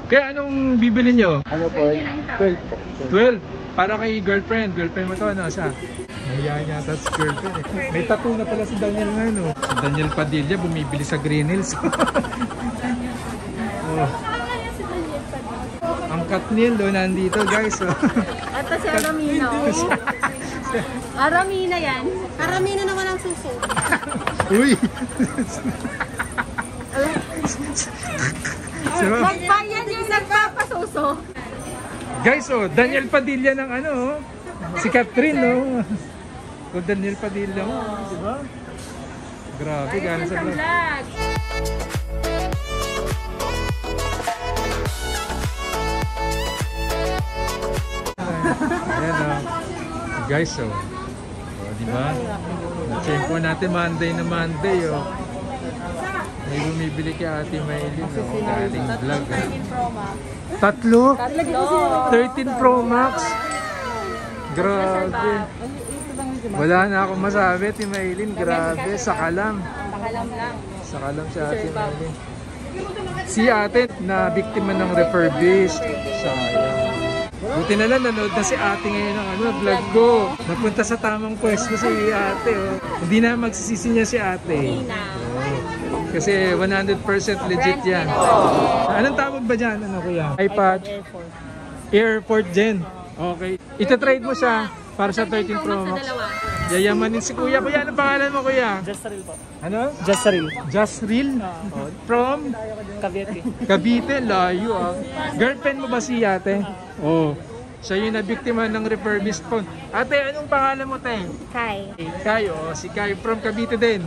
Kaya anong bibili nyo? Ano po? 12 po. 12. Para kay girlfriend. Girlfriend mo to, ano? Siya. Nahiya niya ata si girlfriend eh. May tattoo na pala si Daniel ngayon, oh. Si Daniel Padilla bumibili sa Green Hills. Oh. Ang Katniel, oh, nandito guys. Oh. At si Aramina, oh. Aramina yan. Aramina na walang suso. Uy! Magbayan yung nagpapasuso. Guys, oh, Daniel Padilla ng ano, oh. Si Catherine, oh. O Daniel Padilla mo, di ba? Grabe, gano'n sa vlog. Ayan, oh. Guys, oh. Oh, di ba? Na-check natin Monday na Monday, oh. May bumibili kay Ate Maylin, oh. Galing vlog, oh. Tatlo? 13 Pro Max. Grabe. Wala na akong masabi, Ate Maylin. Grabe, sakalam. Sakalam lang. Sakalam si Ate Maylin. Si ate na biktima ng refurbish. Sayang. Buti na lang nanood na si ate ngayon ng ano, vlog ko. Napunta sa tamang pwesto si ate. Oh. Hindi na magsisisi niya si ate. Oh. Kasi 100% legit yan. Anong tawag ba dyan? Ano kuya? iPad? Airport Gen. Okay. Ita-trade mo siya para sa 13 Pro Max. Yayamanin si kuya. Kuya, ano pangalan mo kuya? Jasril po. Ano? Jasril. Jasril? From? Cavite. Cavite, layo ah. Girlfriend mo ba si ate? Oh. Siya yung nabiktima ng refurbished phone. Ate, anong pangalan mo, te? Kai. Kai, oh. Si Kai from Cavite din.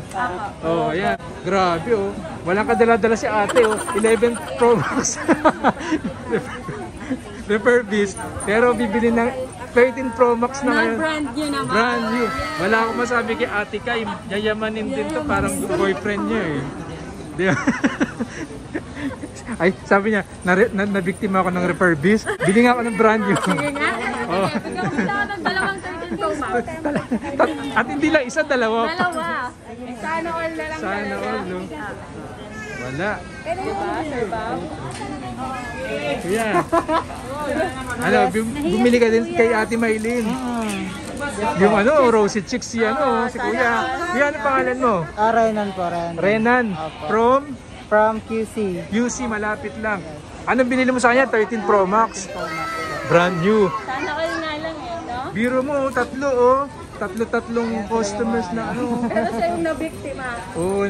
Oh, ayan. Grabe, oh. Walang kadala-dala si ate, oh. 11 Pro Max. Refurbished. Pero bibili ng 13 Pro Max na ngayon. Brand new naman. Brand new. Wala akong masabi kay ate Kai. Yayamanin din to. Parang boyfriend niya, eh. Di ba? Ay, sabi niya, nabiktima ako ng refurbish. Bili nga ako ng brand new. Sige nga. Oh. Bigyan mo ng dalawang 13 Pro Max. At hindi lang isa, dalawa. Dalawa. Sana all na lang. Sana all, no? Wala. Diba? Kuya. Ano, bumili ka din kay Ate Maylin. Yung ano, Rosy Chicks si ano, si Kuya. Kuya, ano pangalan mo? Renan po, Renan. Renan. From QC. QC, malapit lang. Anong binili mo sa kanya? 13 Pro Max. Brand new. Sana all nga lang eh, no? Biro mo, tatlo oh. Tatlo-tatlong customers na ano. Pero siya yung nabiktima. Oo,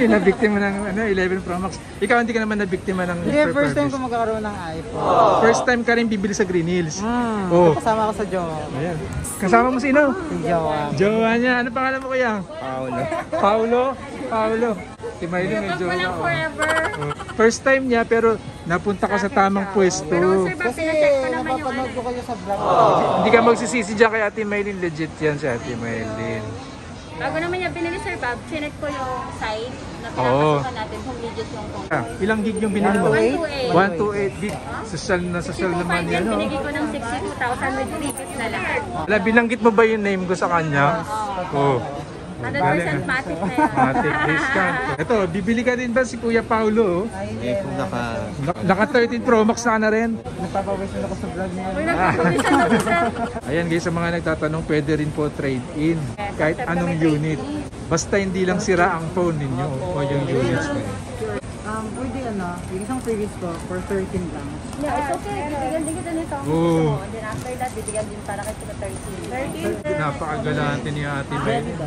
nabiktima ng ano, 11 Pro Max. Ikaw hindi ka naman nabiktima ng Yeah, first time ko magkakaroon ng iPhone. First time ka rin bibili sa Green Hills. Oh. Kasama ko sa jowa. Ayan. Kasama mo sino? Si jowa. Jowa niya. Ano pangalan mo kuya? Paulo. Paulo? Paulo. Si Maylin may jowa. Walang forever. First time niya pero napunta ka sa tamang pwesto. Pero sir, Kasi pinacheck ko naman yung napapanood ko kayo sa vlog. Hindi ka magsisisi dyan kay Ate Maylin. Legit yan si Ate Maylin. Bago naman niya binili sir Bob, chinek ko yung site na Oo. pinapasukan natin kung legit yung phone. Ilang gig yung binili mo? 128. 128 gig. Social na social 65 naman yan, yan. Oh. binigay ko ng 62,000 with previous na lahat. Wala, binanggit mo ba yung name ko sa kanya? Oo. 100% matic na yan. Matic discount. Ito, bibili ka din ba si Kuya Paulo? Eh, kung Naka 13 Pro Max na rin. nagpapawisan ako sa vlog niya. Uy, nagpapawisan ako sir. Ayan guys, sa mga nagtatanong, pwede rin po trade-in. Kahit anong unit. Basta hindi lang sira ang phone ninyo o yung units na yun. Pwede yung isang previous ko for 13 lang. Yeah, it's okay. Bibigyan din kita nito. Oo. And then after that, bibigyan din para kay kita 13. 13? Napakagalante ni Ate Maylin.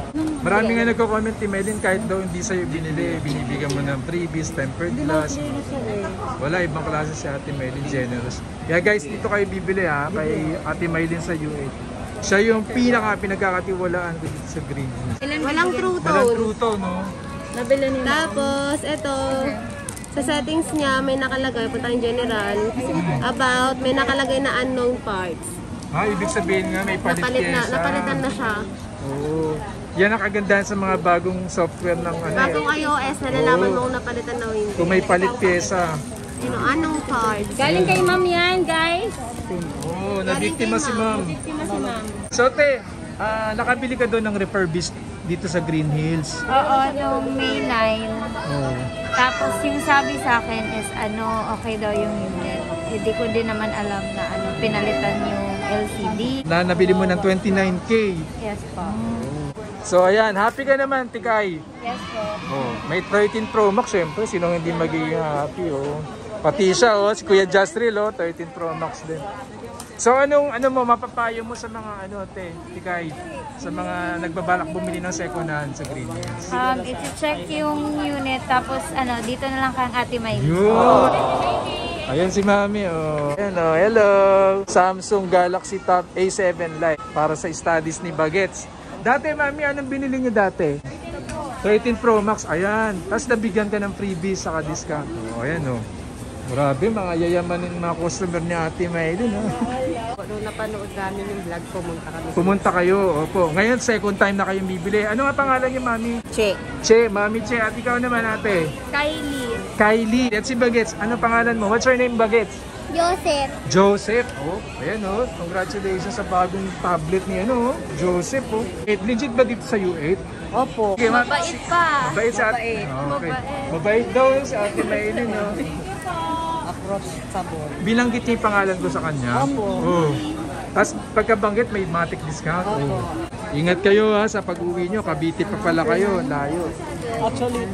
Marami nga nagko-comment ni Maylin kahit daw hindi sa'yo binili, binibigyan mo ng freebies, tempered glass. Wala, ibang klase si Ate Maylin, generous. Kaya guys, dito kayo bibili ha, kay Ate Maylin sa UA. Siya yung pinagkakatiwalaan ko dito sa Green Hills. Walang true Walang true to, no? Nabili ni Tapos, ito, sa settings niya, may nakalagay, punta yung general, about, may nakalagay na unknown parts. Ibig sabihin nga may palit pyesa. Napalitan na siya. Oo. Yan ang kagandahan sa mga bagong software ng ano. Bagong iOS, nalalaman mo kung napalitan na hindi. Kung may palit pyesa. Unknown parts. Galing kay ma'am yan, guys. Oo, nabiktima si ma'am. Biktima si ma'am. So te, nakabili ka doon ng refurbished dito sa Green Hills. Oo, nung May 9. Oh. Tapos yung sabi sa akin is okay daw yung unit. Hindi ko din naman alam na pinalitan yung LCD. Na nabili mo ng 29K. Yes po. So ayan, happy ka naman, Tikay. Yes po. Oh, may 13 Pro Max, syempre. Sino hindi magiging happy, oh. Pati siya, oh, si Kuya Jastril, oh, 13 Pro Max din. So ano mo, mapapayo mo sa mga Tikay, sa mga nagbabalak bumili ng second hand sa Green Hills? I-check yung unit, tapos dito na lang kang Ate May. Yun! Ayan si Mami, oh. Ayan, oh, hello! Samsung Galaxy Tab A7 Lite para sa studies ni Bagets. Dati, Mami, anong binili niyo dati? 13 Pro Max, ayan. Tapos nabigyan ka ng freebies saka discount. Oh, ayan, oh. Grabe, mga yayamanin mga customer ni Ate Maylin, oh. Nung napanood namin yung vlog, pumunta kami. Pumunta kayo, opo. Ngayon, second time na kayong bibili. Ano nga pangalan niyo, Mami? Che. Che, Mami Che. At ikaw naman, ate? Kylie. Kylie. At si Bagets, ano pangalan mo? What's your name, Bagets? Joseph. Joseph. Oh, ayan, oh. Congratulations sa bagong tablet ni Joseph, oh. Legit ba dito sa U8? Opo. Okay, Mabait pa. Mabait sa ate. Okay. Mabait daw si Ate Maylin, oh. Approach sabon. Binanggit niya yung pangalan ko sa kanya. Opo. Oh. Tapos pagkabanggit may matic discount. Oh. Ingat kayo ha sa pag-uwi nyo. Cavite pa pala kayo. Layo. Actually,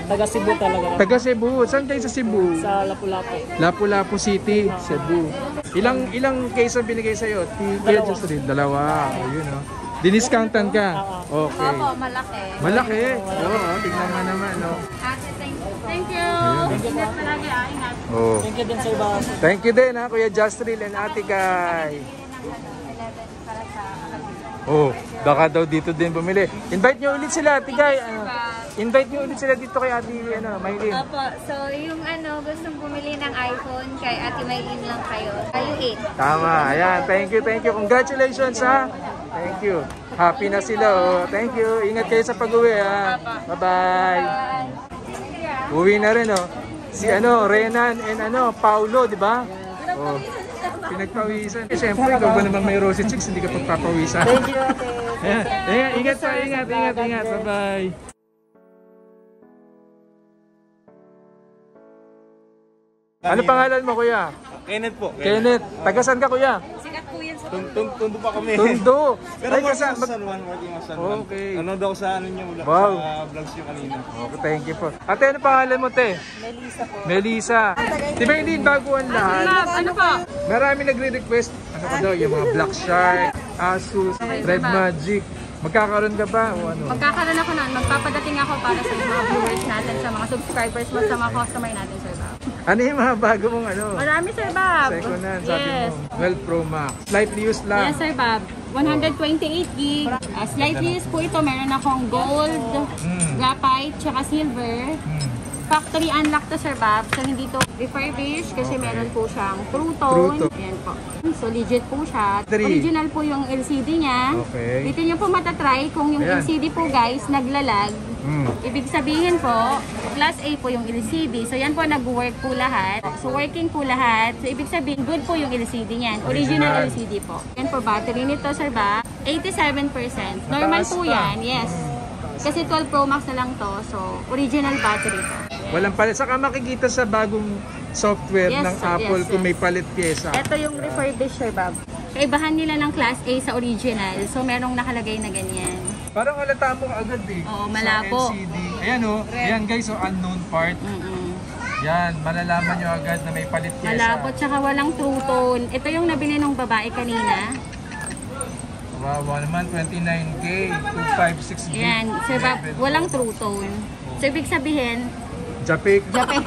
taga Cebu talaga. Taga Cebu. Saan kayo sa Cebu? Sa Lapu-Lapu. Lapu-Lapu City, Cebu. Ilang case ang binigay sa'yo? Kuya Justin? Dalawa. Ayun, oh. Diniscountan ka? Okay. Opo, malaki. Malaki. Oo, tignan nga naman. Oh. Ate, thank you. Ingat palagi, ingat. Oh. Thank you din sa iba. Thank you din ha, Kuya Jastril and Ate Kay. Oh, baka daw dito din bumili. Invite nyo ulit sila, Ate Kay. Invite nyo ulit sila dito kay Ate Maylin. Opo, so yung gustong bumili ng iPhone, kay Ate Maylin lang kayo. Kayo 8. Tama, ayan. Thank you. Congratulations ha. Thank you. Happy na sila, oh. Thank you. Ingat kayo sa pag-uwi, ha. Bye-bye. Uwi na rin, oh. Si Renan and Paulo, di ba? Oh. Pinagpawisan. Siyempre, ikaw ba naman may rosy chicks, hindi ka pagpapawisan. Thank you, ate. Ayan. Ingat pa, ingat. Bye-bye. Ano pangalan mo, kuya? Kenneth po. Kenneth. Taga saan ka, kuya? Sikat po yan sa Tundo pa kami. Tundo. Pero Ay, working kasi- sa San Juan, working sa San Juan. Okay. Ano daw sa niyo, Wow. sa vlogs niyo kanina. Okay, thank you po. Ate, ano pangalan mo, te? Melissa po. Melissa. Di ba hindi bago ang lahat? Ano po? Marami nagre-request. Ano ka daw, yung mga Black Shark, Asus, Red Magic. Magkakaroon ka ba o ano? Magkakaroon ako nun, magpapadating ako para sa mga viewers natin, sa mga subscribers mo, sa mga customer natin, Sir Bob. Ano yung mga bago mong Marami, Sir Bob. Second hand, sabi Yes. mo. 12 Pro Max. Slightly used lang. Yes, Sir Bob. 128 gig. Slightly used po ito. Meron akong gold, graphite, tsaka silver. Factory unlock to, Sir Bob. So, hindi to refurbished kasi meron po siyang True True Tone. Tone. Ayan po. So, legit po siya. Three. Original po yung LCD niya. Okay. Dito niyo po matatry kung yung Ayan. LCD po, guys, naglalag. Ibig sabihin po, class A po yung LCD. So, yan po nag-work po lahat. So, working po lahat. So, ibig sabihin, good po yung LCD niyan. Original LCD po. Yan po, battery nito, Sir Bob. 87%. Normal Mataas po pa. yan, yes. Kasi 12 Pro Max na lang to. So, original battery po. Walang palit. Saka makikita sa bagong software Yes, ng sir. Apple Yes, kung yes. may palit pyesa. Ito yung refurbished, Sir Bob. Kaibahan nila ng class A sa original. So, merong nakalagay na ganyan. Parang halata mo agad eh. Oo, malabo. Sa LCD. Ayan oh. Ayan guys, so unknown part. Yan, malalaman nyo agad na may palit pyesa. Malabo, tsaka walang true tone. Ito yung nabili ng babae kanina. Wow, naman 29K, 256 gig. Ayan, Sir Bob, walang true tone. So, ibig sabihin, Japek. Japan.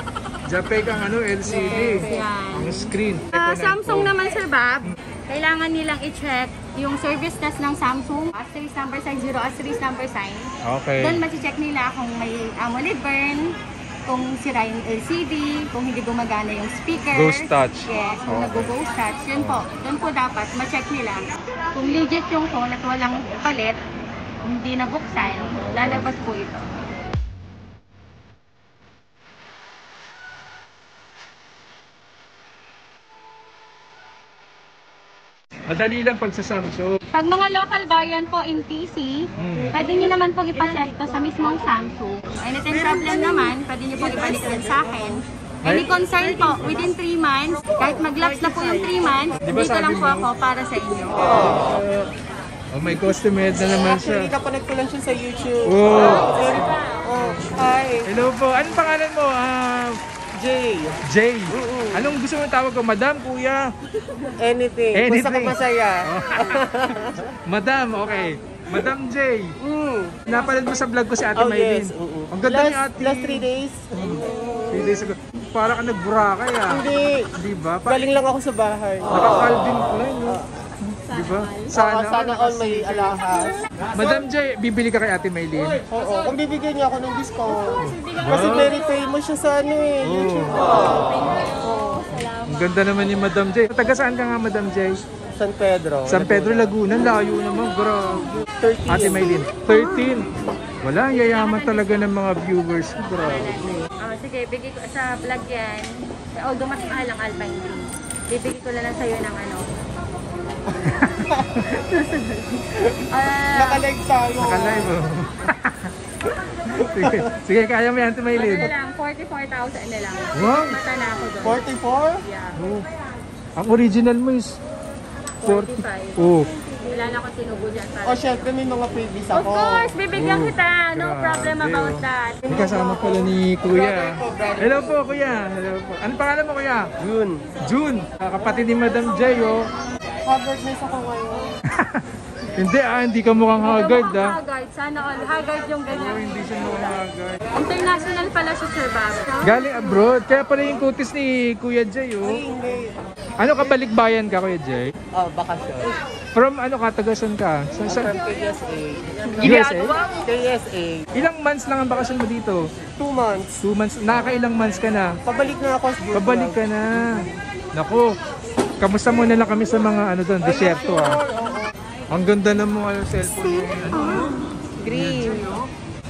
Japek ang LCD. Yes, yan. Ang screen. Samsung naman, Sir Bob, kailangan nilang i-check yung service test ng Samsung. Asterisk number sign, 0 asterisk number sign. Okay. Doon mati-check nila kung may AMOLED burn, kung sira yung LCD, kung hindi gumagana yung speaker. Ghost touch. Yes, kung Okay. nag-ghost touch. Yun po. Doon po dapat ma-check nila. Kung legit yung phone at walang palit, hindi nabuksan, lalabas po ito. Madali lang pag sa Samsung. Pag mga local buyer po in PC, pwede nyo naman pong ipacheck to sa mismong Samsung. Anything problem naman, pwede nyo pong ibalik yan sa akin. Any concern po, within 3 months, kahit mag-lapse na po yung 3 months, Di ba dito sabi lang po mo? ako para sa inyo. Oh, may customer na naman siya. Actually, napanood ko lang siya sa YouTube. Oh. Oh, hi. Hello po. Anong pangalan mo? Jay. Jay. Anong gusto mo tawag ko? Madam, kuya? Anything. Basta ka Anything. masaya. Madam, okay. Madam Jay. Napanood mo sa vlog ko si Ate Oh, Maylin. yes. Ang ganda ni Ate. Last 3 days. 3 days ago. Para ka nag-Boracay Hindi. Di ba? Galing lang ako sa bahay. Naka-Calvin Klein, no? Di ba? Sana all may alahas. Madam Jay, bibili ka kay Ate Maylin? Oo, kung bibigyan niya ako ng discount. Kasi very famous siya sa ano eh, YouTube. Ang ganda naman ni Madam Jay. Taga saan ka nga, Madam Jay? San Pedro. San Pedro, Laguna. Layo naman, grabe. 13. Ate Maylin, 13. Wala, yayaman talaga ng mga viewers. Grabe. Sige, bigay ko sa vlog yan. Although mas mahal ang Alpine Green. Bibigay ko na lang sa'yo ng ano. Nakalag tayo. Naka-live, oh. sige, sige, kaya mo yan, Ate Ano Maylin. na lang, 44,000 na lang. Wow. Mata na ako doon. 44? Yeah, Oh. Ang original mo is 40. 45. Oh. Wala na akong sinubo dyan. Para. O syempre may mga freebies Of ako. course, bibigyan kita. No Grabe, problem about oh. that. May kasama pala ni Kuya. Hello po, Kuya. Hello po. Anong pangalan mo, Kuya? Yun. June. Kapatid ni Madam Jay, oh. Haggardness ako ngayon. Hindi ka mukhang haggard, Mukhang ah. Haggard. Sana all. Haggard yung ganyan. Hindi siya mukhang haggard. International pala siya, Sir Bob. Galing abroad. Kaya pala yung kutis ni Kuya Jay, oh. Hindi. Ano ka, balikbayan ka, Kuya Jay? Bakasyon. From ano ka, tagasan ka? Sa From KSA. USA? KSA. Ilang months lang ang bakasyon mo dito? 2 months. 2 months. Nakakailang months ka na? Pabalik na ako sa Burgos. Pabalik ka na. Naku, kamusta muna lang kami sa mga ano doon, desyerto, ah. Ang ganda ng mga cellphone yung ano. Green.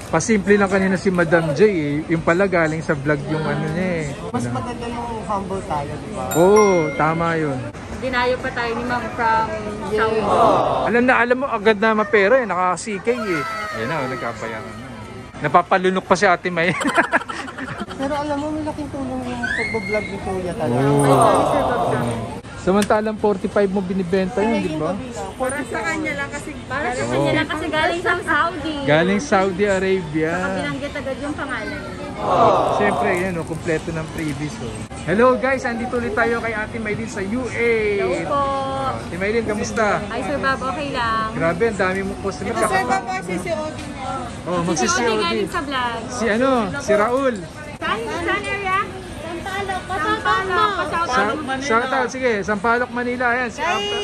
Pasimple lang kanina si Madam J, eh. Yung pala galing sa vlog yung ano niya, eh. Mas maganda yung humble tayo, di ba? Oo, tama yun. Dinayo pa tayo ni Ma'am from Saudi. Alam mo, agad na mapera, eh. Nakaka-CK, eh. Yan na, nagkabayaran na. Napapalunok pa si Ate May. Pero alam mo, malaking tulong yung pag-vlog ni Kuya talaga. Sorry, Sir Bob. Samantalang 45 mo binibenta yun, di ba? Para sa kanya lang kasi galing sa Saudi. Galing Saudi Arabia. Binanggit agad yung pangalan niya. Siyempre, yan, oh, kompleto ng freebies. Oh. Hello guys, andito ulit tayo kay Ate Maylin sa UA. Hello po. Ate Maylin, kamusta? Hi, Sir Bob. Okay lang. Grabe, ang dami mong customer. Sir, baba si COD niya. Oh, Si magsi-COD. galing sa vlog. Si ano, si Raul. Saan area? Sampalok. Shoutout, sige, Sampaloc, Manila. Ayan, si Kay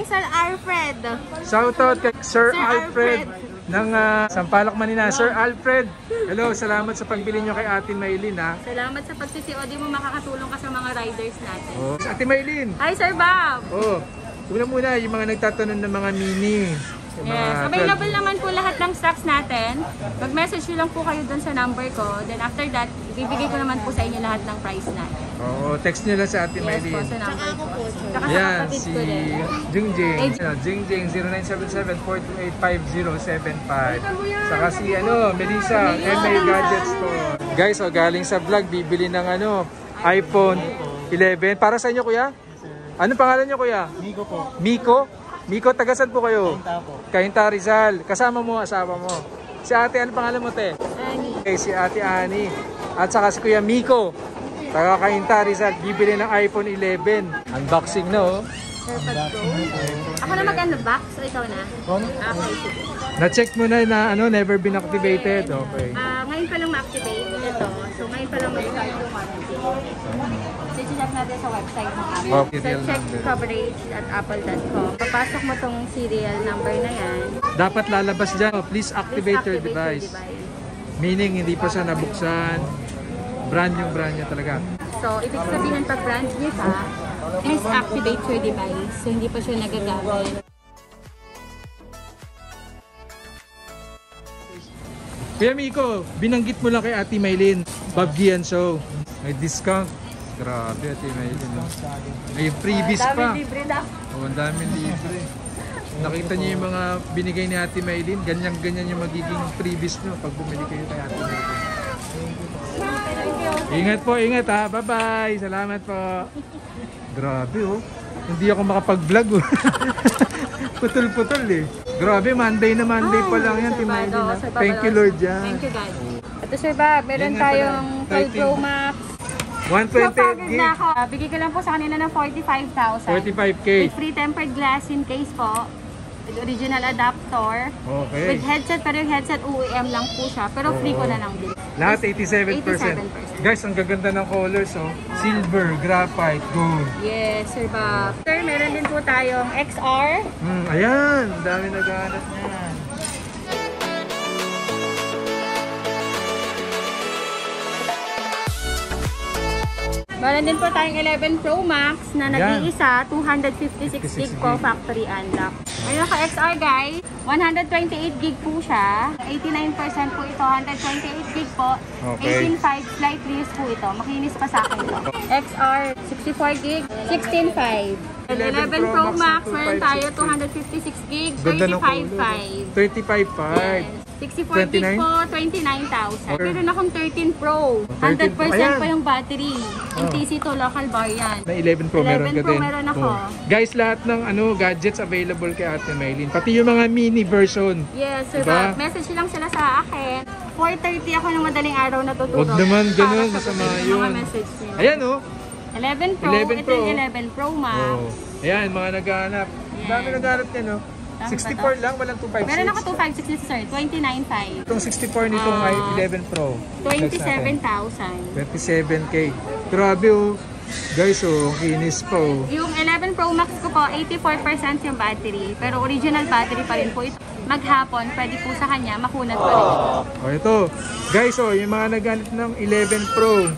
Sir Alfred. Shoutout kay Sir Sir Alfred Alfred. ng Sampaloc, Manila. Sir Alfred, hello, salamat sa pagbili nyo kay Ate Maylin, ha. Salamat sa pagsi-COD mo, makakatulong ka sa mga riders natin. Oh, Ate Maylin. Hi, Sir Bob. Oh, muna yung mga nagtatanong ng mga mini. Yung mga Yes, available naman po lahat ng stocks natin. Mag-message nyo lang po kayo dun sa number ko. Then after that, ibibigay ko naman po sa inyo lahat ng price natin. Oo, text nyo lang sa Ate Yes po, Maylin. sa number ko. Tsaka sa Yan, kapatid si ko din. Jingjing. Eh, Jingjing 0977-428-5075. Saka si Melissa, MA Gadget Store. Guys, galing sa vlog, bibili ng iPhone 11. Para sa inyo, kuya? Anong pangalan nyo, kuya? Miko po. Miko? Miko, tagasan po kayo? Punta po. Cainta Rizal. Kasama mo, asawa mo. Si ate, ano pangalan mo, te? Ani. Okay, si ate Ani. At saka si kuya Miko. Taga Cainta Rizal. Bibili ng iPhone 11. Unboxing na, oh. AirPods Pro. Ako na mag-unbox o ikaw na? Okay, sige. Na-check mo na never been activated. Okay. Ngayon pa lang ma-activate ito. So ngayon pa lang mag-start yung warranty. So check natin sa website ng Apple. Oh, So serial check number. coverage at apple.com. Papasok mo tong serial number na yan. Dapat lalabas dyan. Please activate your device. Meaning, hindi pa siya nabuksan. Brand new talaga. So ibig sabihin pag brand new pa, please activate your device. So hindi pa siya nagagamit. Kuya Miko, binanggit mo lang kay Ate Maylin, Bob Gian Show. May discount. Grabe, Ate Maylin. No? May freebies pa. libre na. Oh, ang daming libre. Nakita niyo yung mga binigay ni Ate Maylin? Ganyan-ganyan yung magiging freebies nyo pag bumili kayo kay Ate Maylin. Ingat po, ingat ha. Bye-bye. Salamat po. Grabe oh. Hindi ako makapag-vlog oh. Putol-putol eh. Grabe, Monday na Monday pa lang yan, Ate Maylin. Ha? Thank you Lord yan. Thank you God. Ito Sir Bob, meron Yan nga tayong pala, 12 Pro Max. 128 gig. na ako. Bigay ko lang po sa kanila ng 45,000. 45K. With free tempered glass in case po. With original adapter. Okay. With headset, pero yung headset OEM lang po siya. Pero free ko na lang din. Lahat 87%. 87%. Guys, ang gaganda ng colors oh. Silver, graphite, gold. Yes, Sir Bob. Sir, meron din po tayong XR. Ayan, ang dami naghahanap niyan. Meron din po tayong 11 Pro Max na Yan. nag-iisa, 256 gig po factory unlock. Ayun ka XR guys, 128 gig po siya. 89% po ito, 128 gig po. Okay. 18.5 slight reuse po ito. Makinis pa sa akin ito. XR, 64 gig, 16.5. 11 Pro Max, meron tayo 256 gig, Ganda ng 35.5. 35.5. 64 gig 29? po, 29,000. Okay. Meron akong 13 Pro. 13 Pro. 100% Ayan. pa yung battery. NTC to, local bar yan. Na 11 Pro 11 meron ka Pro din. meron ako. Guys, lahat ng gadgets available kay Ate Maylin. Pati yung mga mini version. Yes, Sir Diba? Bob. Message lang sila sa akin. 4:30 ako ng madaling araw natutulog. Huwag naman ganun, Para sa masama mga yun. message nila. Ayan oh. 11 Pro, 11 ito Pro. yung 11 Pro Max. Oh. Ayan, mga naghahanap. Ang dami Yan. naghahanap niya no. Tama ba 64 lang, walang 256. Meron ako 256 nito, sir. 29.5. Itong 64 nitong 11 Pro. 27,000. 27K. Grabe oh. Guys oh, kinis pa oh. Yung 11 Pro Max ko po, 84% yung battery. Pero original battery pa rin po ito. Maghapon, pwede po sa kanya, makunat pa rin. Oh, ito. Guys oh, yung mga naghanap ng 11 Pro.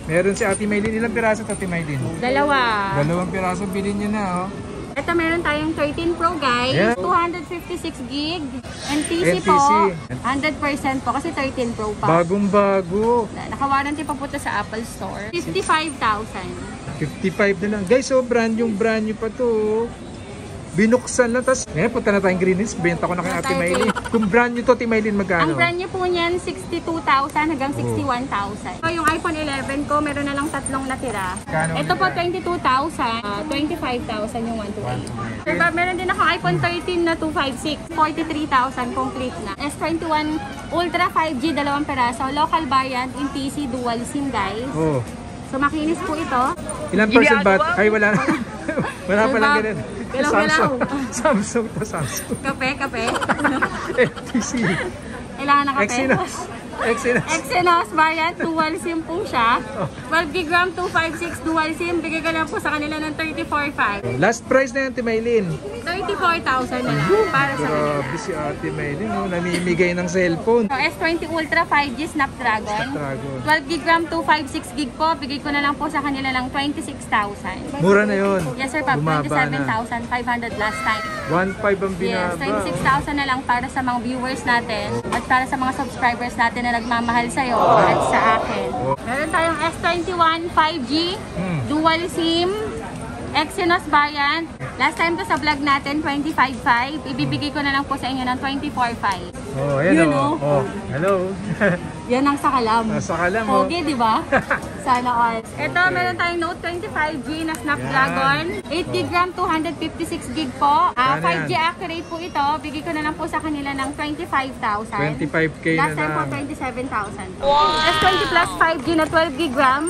Meron si Ate Maylin. Ilang piraso Ate Maylin? Dalawa. Dalawang piraso, bilhin nyo na oh. Ito meron tayong 13 Pro guys, Yeah. 256 gig, NTC po, NTC. 100% po kasi 13 Pro pa. Bagong-bago. Naka-warranty pa po ito sa Apple Store. 55,000. 55 na lang. Guys, oh, brand new pa to. oh. Binuksan na. Tapos, ngayon, punta na tayong Green Hills. Benta ko na kay Ate Maylin. Kung brand new to, Ate Maylin, magkano? Ang brand new po niyan, 62,000 hanggang 61,000. So, yung iPhone 11 ko, meron na lang tatlong natira. Kano Ito po, ulit? 22,000. 25,000 yung 128. Diba, meron din ako iPhone 13 na 256. 43,000 complete na. S21 Ultra 5G, dalawang peraso. Local variant, in PC, dual SIM guys. Oh. So, makinis po ito. Ilang percent bat? Ay, wala na. Wala pa lang ganun. Galaw-galaw. Samsung to Samsung. Kape. FTC. Kailangan ng kape. Exynos. Exynos variant, dual SIM po siya. 12 gig RAM, 256 dual SIM. Bigay ko lang po sa kanila ng 34,500. Last price na yan, Ate Maylin. 34,000 na lang para sa kanila. Grabe si Ate Maylin. Oh, namimigay ng cellphone. So, S20 Ultra 5G Snapdragon. Snapdragon. 12 gig RAM, 256 gig po. Bigay ko na lang po sa kanila ng 26,000. Mura na yun. Yes sir, Pap. Bumaba na. 27,500 last time. 1.5 ang Yes, binaba. 26,000 na lang para sa mga viewers natin at para sa mga subscribers natin na nagmamahal sa'yo at sa akin. Meron tayong S21 5G, dual SIM, Exynos variant. Last time to sa vlog natin, 25,500. Ibibigay ko na lang po sa inyo ng 24,500. Oh, ayan Yun, oh. oh. Hello. Yan ang sakalam. Nasa kalam oh. Okay, di ba? Sana all. Ito, meron tayong Note 25G na Snapdragon. 8 gig RAM, 256 gig po. Ano 5G yan? accurate po ito. Bigay ko na lang po sa kanila ng 25,000. 25K Last na time po, lang. 27,000. S20 Plus 5G na 12 gig RAM.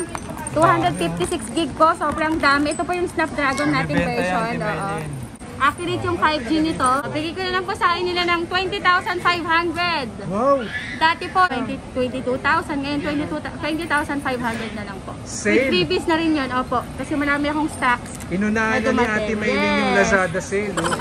256 gig po. Sobrang dami. Ito po yung Snapdragon natin Bibenta yan, version. Ate Oo. Maylin. Accurate yung 5G nito. Bigay ko na lang po sa inyo nila ng 20,500. Wow. Dati po, 22,000. Ngayon, 20,500 na lang po. Sale. With freebies na rin yun, opo. Kasi marami akong stocks. Inunahan na ni Na dumating. Ate Maylin yung Yes. Lazada sale. Oh.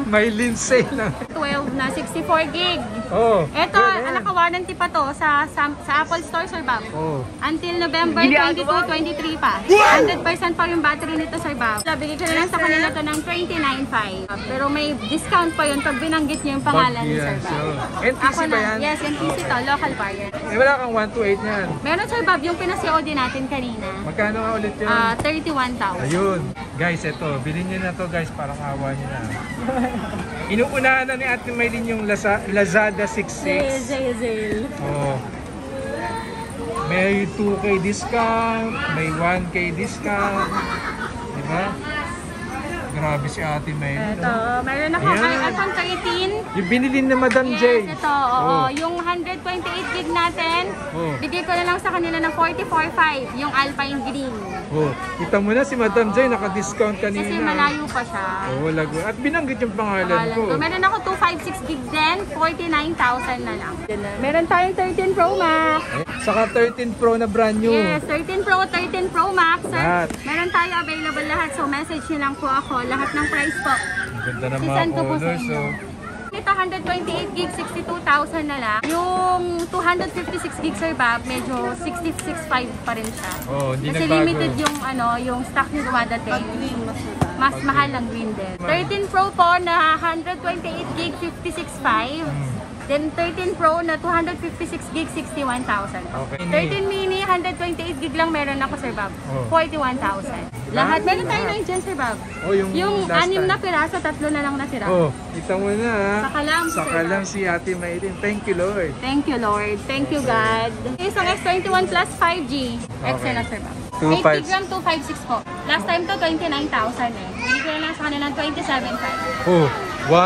Maylin sale na. 12 na 64 gig. Oh. Ito, good, ayan. naka warranty pa to sa Apple Store, Sir Bob. Oh. Until November 22, 23 pa. 100% pa yung battery nito, Sir Bob. Bigay ko na lang sa kanila to ng 29.5. Pero may discount pa yun pag binanggit niyo yung pangalan ni Sir Bob. NTC ba yan? Yes, NTC to, local variant. Eh, wala kang 128 niyan. Meron, Sir Bob, yung pinasi-OD natin kanina. Magkano nga ulit yun? 31,000. Ayun. Guys, ito. Bilhin nyo na to guys. Parang awa nyo na. Inuunahan na ni Ate Maylin yung Lazada 66. Zale. Oh. May 2K discount. May 1K discount. Diba? Grabe si Ate Maylin. Ito, meron ako Ayan. iPhone 13. Yung binili ni Madam J. Yes, ito. Oo. Yung 128 gig natin, Oh. bigay ko na lang sa kanila ng 44.5, yung Alpine Green. Oh, kita mo na si Madam J naka-discount kanina. Kasi malayo pa siya. Oh, lago. At binanggit yung pangalan Pangalan ko. ko. Meron ako 256 gig din, 49,000 na lang. Meron tayong 13 Pro Max. Saka 13 Pro na brand new. Yes, 13 Pro, 13 Pro Max. Sir. Lahat. Meron tayo available lahat. So message nyo lang po ako. Lahat ng price po. Ang ganda ng mga Sisend ko po sa colors. inyo. Oh. Ito 128 gig, 62,000 na lang. Yung 256 gig, Sir Bob, medyo 66.5 pa rin siya. Oh, hindi Kasi nagbago. limited yung stock nyo dumadating. Mas mahal ang green din. 13 Pro po na 128 gig, 56.5. Then 13 Pro na 256 gig, 61,000. Okay. 13 mini, 128 gig lang meron ako, Sir Bob. Oh. 41,000. Lahat. Meron tayo na dyan, Sir Bob. Oh, yung last 6 time. na piraso, 3 na lang natira. Oh, kita mo na ha. Saka lang, Saka Sir lang Bob. si Ate Maylin. Thank you, Lord. Thank you, Lord. Thank you, God. Isang S21 Plus 5G. Excellent, Sir Bob. 80 gram, 256 po. Last time to, 29,000 eh. Bigyan na lang sa kanila ng 27,500. Oh, 1.5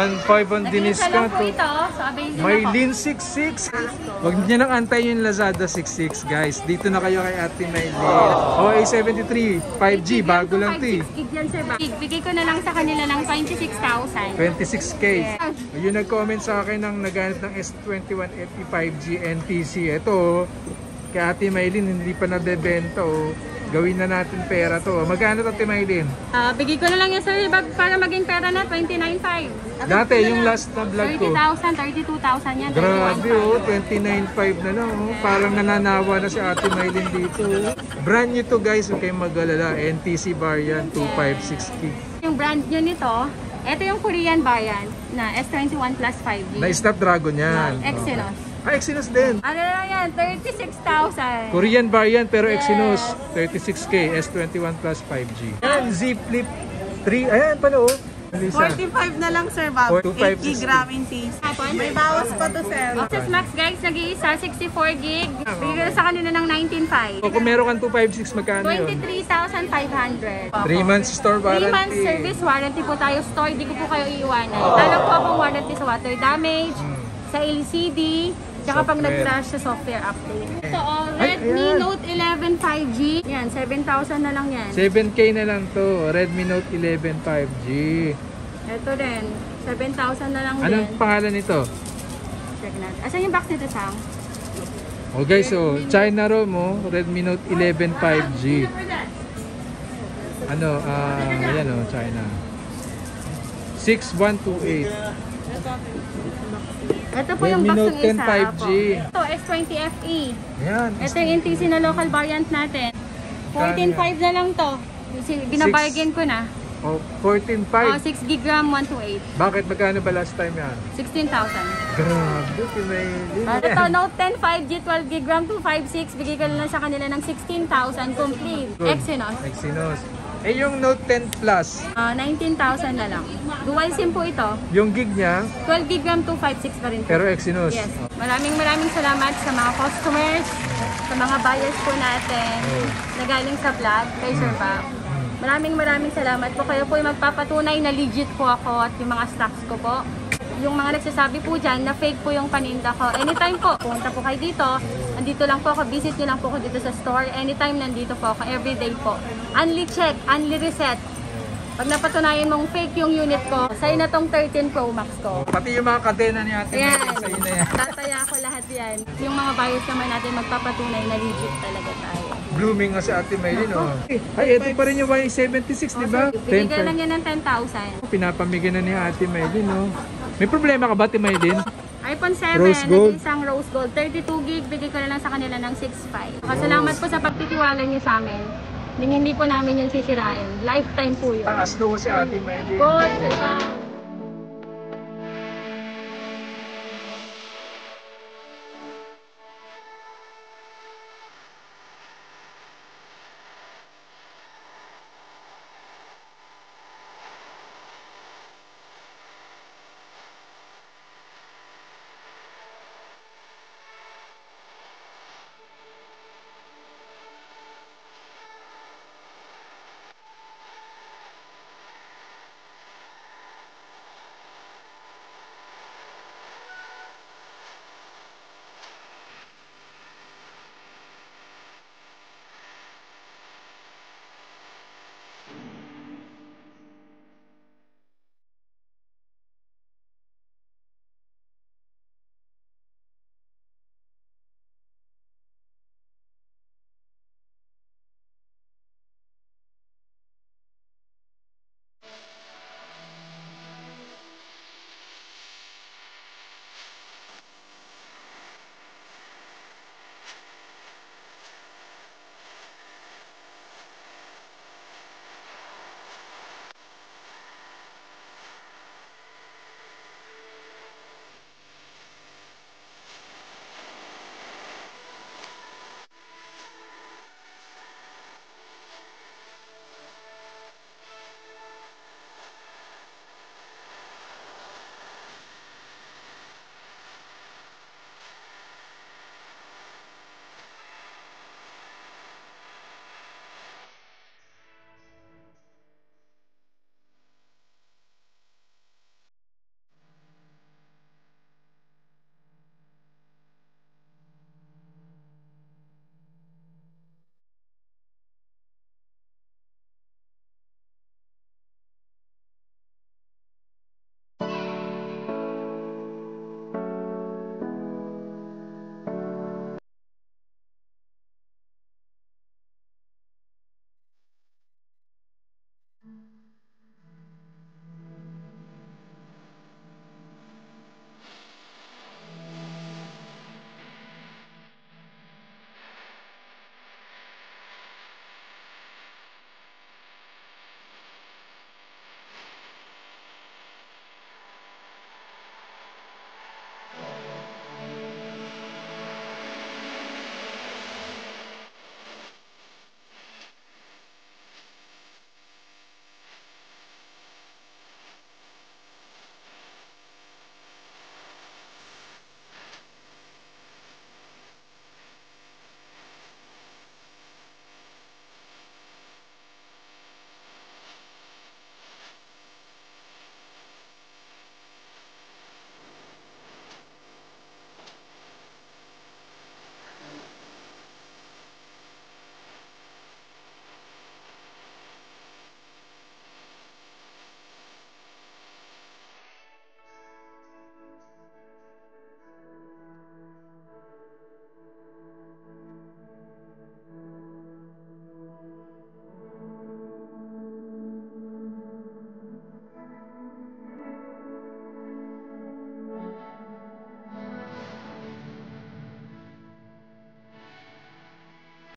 ang Nag-iisa lang diniscount. po Oh. ito. So, available na po. Maylin 66. Huwag niyo nang antayin yung Lazada 66, guys. Dito na kayo kay Ate Maylin. Oh, A73, 5G, bago lang ito eh. 56 gig yan, Sir Bob. Bigay ko na lang sa kanila ng 26,000. 26K. Yes. Yung nag-comment sa akin ng naghanap ng S21 FE 5G NTC. Ito, kay Ate Maylin, hindi pa nabebenta. Oh. Gawin na natin pera to. Magkano to, Ate Maylin? Bigay ko na lang yan, Sir Bob, para maging pera na 29,500. Dati, yung last na vlog ko. 30,000, 32,000 yan. Grabe 31,500. oh, 29.5 na lang oh. Parang nananawa na si Ate Maylin dito. Oh. Brand new to guys, huwag kayong mag-alala. NTC variant 256 gig. Yung brand nyo nito, ito yung Korean variant na S21 Plus 5G. Na Snapdragon yan. Exynos. Ah, Exynos din. Ano lang yan? 36,000. Korean variant pero Yes. Exynos 36K S21 Plus 5G. Ayan, Z Flip 3. Ayan pala oh. Lisa. 45 na lang, Sir Bob. 45 8 gig RAM in case. May bawas pa to, Sir. Access Max guys, nag-iisa 64 gig. Bigyan sa kanila ng 19,500. So, kung meron kang 256, magkano yun? 23,500. 3 months store 3 warranty. months service warranty po tayo store. Di ko po kayo iiwanan. Lalo po akong warranty sa water damage, sa LCD, tsaka pag Software. nag-crash sa software update. Ito oh, Ay, Redmi ayan. Note 11 5G. Yan, 7,000 na lang yan. 7K na lang to. Redmi Note 11 5G. Ito din, 7,000 na lang Anong din. pangalan nito? Check natin. Asan yung box nito, Sam? Oh guys, so China ROM mo, Redmi Note 11 5G. Ano, ayan oh, China. 6128. Ito po yung Redmi box Note ng isa. 10 5G. Apo. Ito, S20 FE. Ayan. Ito yung NTC na local variant natin. 14.5 na lang to. Binabargain ko na. Oh, 14.5. 6 gig RAM, 128. Bakit? Magkano ba last time yan? 16,000. Grabe, Maylin. Ito, Note 10 5G, 12 gig RAM, 256. Bigay ko lang sa kanila ng 16,000 complete. Good. Exynos. Exynos. Eh, yung Note 10 Plus, 19,000 na lang. Dual SIM po ito. yung gig niya, 12 gig RAM, 256 pa rin po. pero Exynos. Yes. Maraming salamat sa mga customers, sa mga buyers po natin na galing sa vlog kay Sir Bob. Maraming salamat po. Kayo po yung magpapatunay na legit po ako at yung mga stocks ko po. Yung mga nagsasabi po dyan na fake po yung paninda ko. Anytime po, punta po kayo dito. Andito lang po ako, visit nyo lang po ako dito sa store. Anytime nandito po ako, everyday po. Unli check, unli reset. Pag napatunayan mong fake yung unit ko, sa'yo na tong 13 Pro Max ko. Pati yung mga kadena ni Ate Ayan, Maylin, sa'yo na yan. tataya ko lahat yan. Yung mga buyers naman natin magpapatunay na legit talaga tayo. Blooming nga si Ate Maylin, oh. Ay, ito pa rin yung Y76, di ba? Bigyan lang yan ng 10,000. Pinapamigay na ni Ate Maylin, oh. May problema ka ba, Ate Maylin? iPhone 7, Rose gold. isang rose gold. 32 gig, bigay ko na lang sa kanila ng 6.5. Salamat po sa pagtitiwala niyo sa amin. Hindi po namin yung sisirain. Lifetime po yun. Taas daw si Ate Maylin. Good.